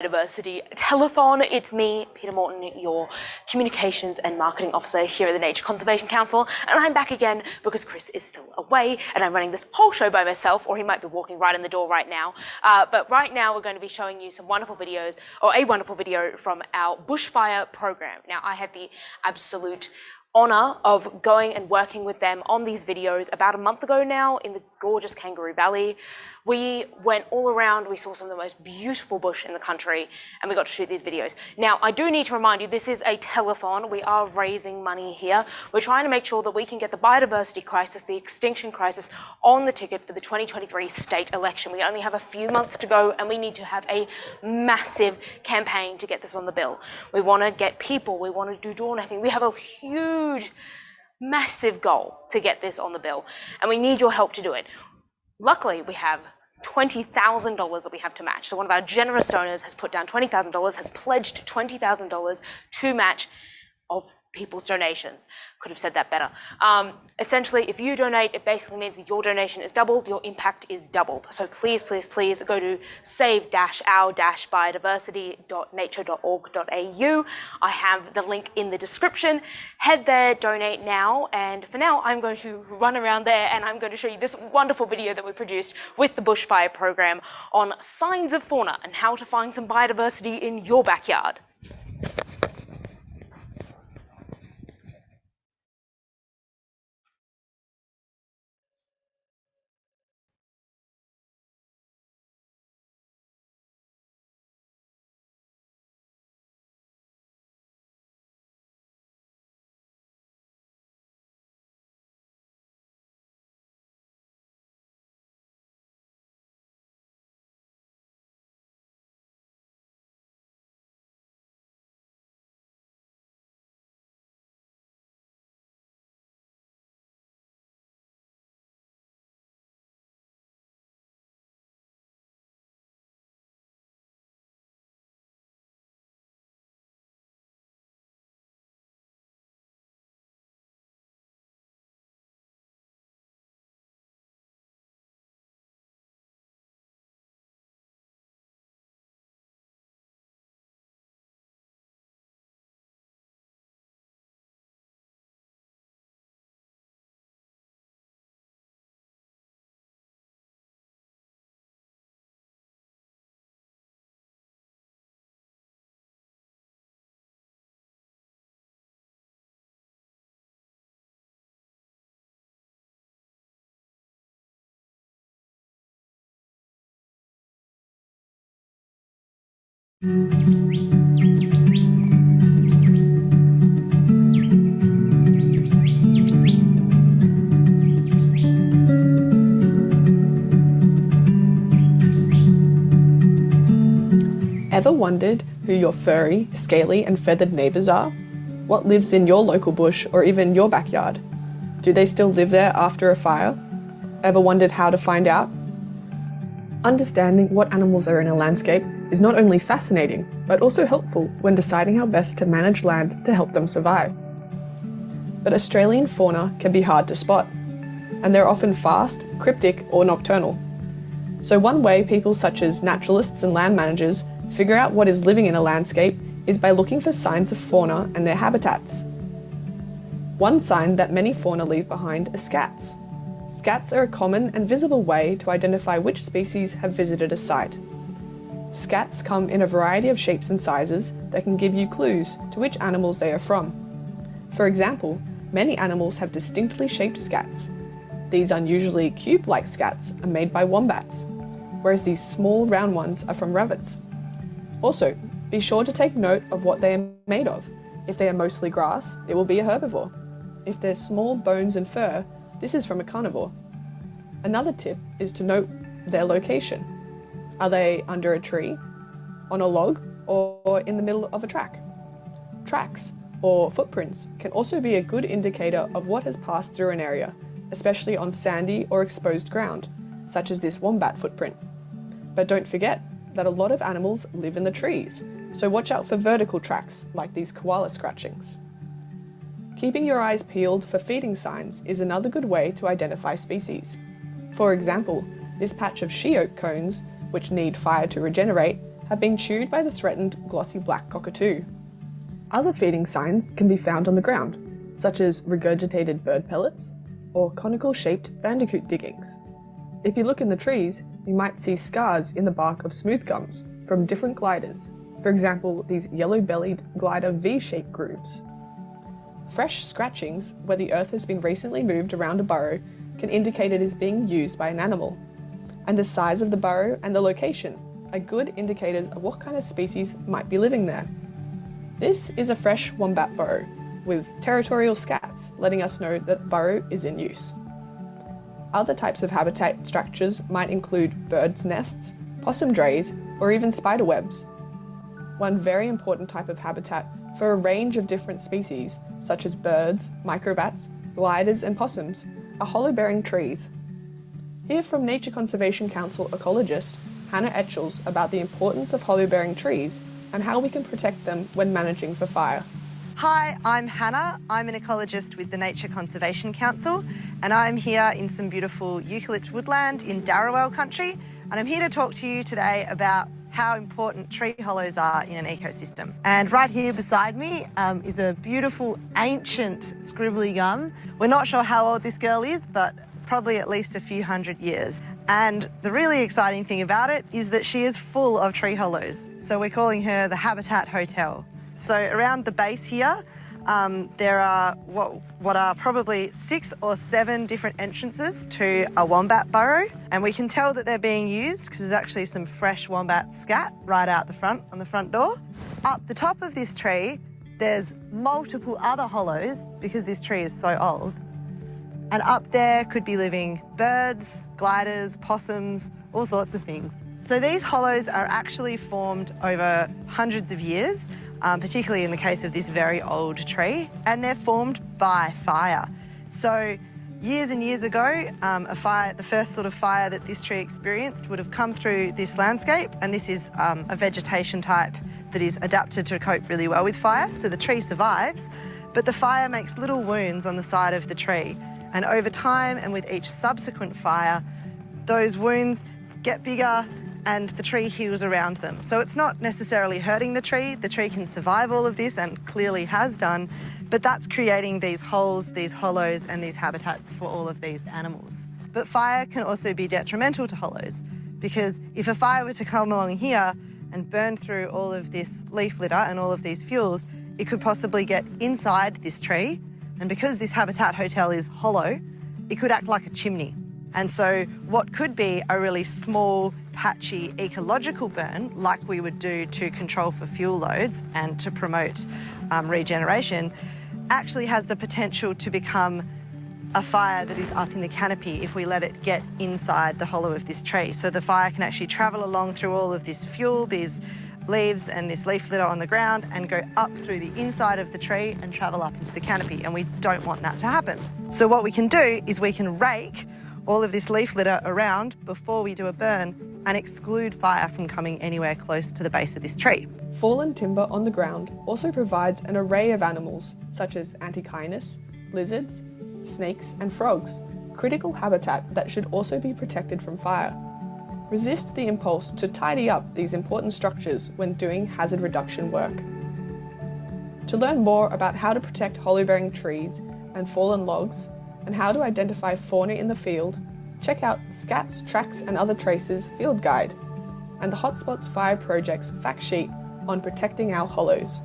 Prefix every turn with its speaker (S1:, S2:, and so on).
S1: Biodiversity Telethon. It's me, Peter Morton, your Communications and Marketing Officer here at the Nature Conservation Council, and I'm back again because Chris is still away and I'm running this whole show by myself, or he might be walking right in the door right now. But right now we're going to be showing you some wonderful videos, or a wonderful video from our Bushfire Program. Now, I had the absolute honor of going and working with them on these videos about a month ago now in the gorgeous Kangaroo Valley. We went all around, we saw some of the most beautiful bush in the country, and we got to shoot these videos. Now, I do need to remind you, this is a telethon. We are raising money here. We're trying to make sure that we can get the biodiversity crisis, the extinction crisis, on the ticket for the 2023 state election. We only have a few months to go, and we need to have a massive campaign to get this on the bill. We want to get people, we want to do door knocking. We have a huge, massive goal to get this on the bill, and we need your help to do it. Luckily, we have $20,000 that we have to match. So one of our generous donors has put down $20,000, has pledged $20,000 to match of people's donations. Could have said that better. Essentially, if you donate, it basically means that your donation is doubled, your impact is doubled. So please, please, please go to save-our-biodiversity.nature.org.au. I have the link in the description. Head there, donate now. And for now, I'm going to run around there and I'm going to show you this wonderful video that we produced with the Bushfire Program on signs of fauna and how to find some biodiversity in your backyard.
S2: Ever wondered who your furry, scaly and feathered neighbours are? What lives in your local bush or even your backyard? Do they still live there after a fire? Ever wondered how to find out? Understanding what animals are in a landscape is not only fascinating, but also helpful when deciding how best to manage land to help them survive. But Australian fauna can be hard to spot, and they're often fast, cryptic or nocturnal. So one way people such as naturalists and land managers figure out what is living in a landscape is by looking for signs of fauna and their habitats. One sign that many fauna leave behind are scats. Scats are a common and visible way to identify which species have visited a site. Scats come in a variety of shapes and sizes that can give you clues to which animals they are from. For example, many animals have distinctly shaped scats. These unusually cube-like scats are made by wombats, whereas these small round ones are from rabbits. Also, be sure to take note of what they are made of. If they are mostly grass, it will be a herbivore. If they're small bones and fur, this is from a carnivore. Another tip is to note their location. Are they under a tree, on a log, or in the middle of a track? Tracks, or footprints, can also be a good indicator of what has passed through an area, especially on sandy or exposed ground, such as this wombat footprint. But don't forget that a lot of animals live in the trees, so watch out for vertical tracks like these koala scratchings. Keeping your eyes peeled for feeding signs is another good way to identify species. For example, this patch of she oak cones, which need fire to regenerate, have been chewed by the threatened glossy black cockatoo. Other feeding signs can be found on the ground, such as regurgitated bird pellets or conical-shaped bandicoot diggings. If you look in the trees, you might see scars in the bark of smooth gums from different gliders, for example these yellow-bellied glider V-shaped grooves. Fresh scratchings where the earth has been recently moved around a burrow can indicate it is being used by an animal, and the size of the burrow and the location are good indicators of what kind of species might be living there. This is a fresh wombat burrow with territorial scats letting us know that the burrow is in use. Other types of habitat structures might include birds' nests, possum drays, or even spider webs. One very important type of habitat for a range of different species, such as birds, microbats, gliders and possums, are hollow-bearing trees. Hear from Nature Conservation Council ecologist Hannah Etchells about the importance of hollow-bearing trees and how we can protect them when managing for fire.
S3: Hi, I'm Hannah. I'm an ecologist with the Nature Conservation Council, and I'm here in some beautiful eucalypt woodland in Darawal country, and I'm here to talk to you today about how important tree hollows are in an ecosystem. And right here beside me is a beautiful ancient scribbly gum. We're not sure how old this girl is, but probably at least a few hundred years. And the really exciting thing about it is that she is full of tree hollows. So we're calling her the Habitat Hotel. So around the base here, there are what are probably 6 or 7 different entrances to a wombat burrow. And we can tell that they're being used because there's actually some fresh wombat scat right out the front on the front door. Up the top of this tree, there's multiple other hollows because this tree is so old. And up there could be living birds, gliders, possums, all sorts of things. So these hollows are actually formed over hundreds of years, particularly in the case of this very old tree, and they're formed by fire. So years and years ago, the first sort of fire that this tree experienced would have come through this landscape, and this is a vegetation type that is adapted to cope really well with fire. So the tree survives, but the fire makes little wounds on the side of the tree. And over time and with each subsequent fire, those wounds get bigger and the tree heals around them. So it's not necessarily hurting the tree can survive all of this and clearly has done, but that's creating these holes, these hollows and these habitats for all of these animals. But fire can also be detrimental to hollows, because if a fire were to come along here and burn through all of this leaf litter and all of these fuels, it could possibly get inside this tree, and because this Habitat Hotel is hollow, it could act like a chimney. And so what could be a really small, patchy ecological burn, like we would do to control for fuel loads and to promote regeneration, actually has the potential to become a fire that is up in the canopy if we let it get inside the hollow of this tree. So the fire can actually travel along through all of this fuel, these leaves and this leaf litter on the ground, and go up through the inside of the tree and travel up into the canopy, and we don't want that to happen. So what we can do is we can rake all of this leaf litter around before we do a burn and exclude fire from coming anywhere close to the base of this tree.
S2: Fallen timber on the ground also provides an array of animals such as antechinus, lizards, snakes and frogs, critical habitat that should also be protected from fire. Resist the impulse to tidy up these important structures when doing hazard reduction work. To learn more about how to protect hollow-bearing trees and fallen logs, and how to identify fauna in the field, check out Scats, Tracks and Other Traces field guide and the Hotspots Fire Project's fact sheet on protecting our hollows.